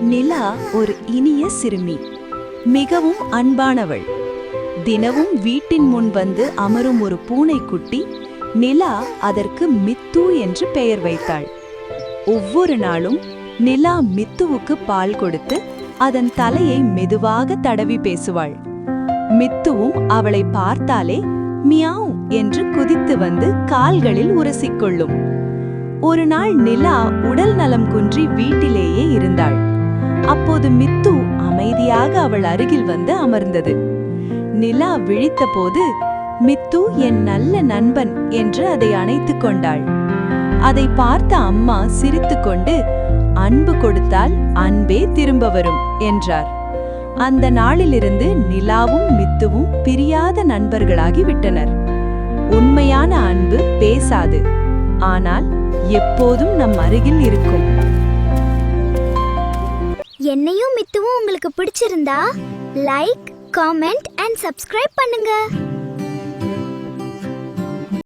நிலா ஒரு இனிய சிறுமி, மிகவும் அன்பானவள். தினமும் வீட்டின் முன் வந்து அமரும் ஒரு பூனைக்குட்டி. நிலா அதற்கு மித்து என்று பெயர் வைத்தாள். ஒவ்வொரு நாளும் நிலா மித்துவுக்கு பால் கொடுத்து அதன் தலையை மெதுவாக தடவி பேசுவாள். மித்துவும் அவளை பார்த்தாலே மியாவ் என்று குதித்து வந்து கால்களில் உரசிக்கொள்ளும். ஒரு நாள் நிலா உடல் நலம் குன்றி வீட்டிலேயே இருந்தாள். அப்போது மித்து அமைதியாக அவள் அருகில் வந்து அமர்ந்தது. நிலா விழித்த போது, மித்து என் நல்ல நண்பன் என்று அதை அணைத்துக் கொண்டாள். அதை பார்த்த அம்மா சிரித்துக்கொண்டு, அன்பு கொடுத்தால் அன்பே திரும்ப வரும் என்றார். அந்த நாளிலிருந்து நிலாவும் மித்துவும் பிரியாத நண்பர்களாகி விட்டனர். உண்மையான அன்பு பேசாது, ஆனால் எப்போதும் நம் அருகில் இருக்கும். என்னையும் மித்துவும் உங்களுக்கு பிடிச்சிருந்தா லைக், காமெண்ட் அண்ட் சப்ஸ்கிரைப் பண்ணுங்க.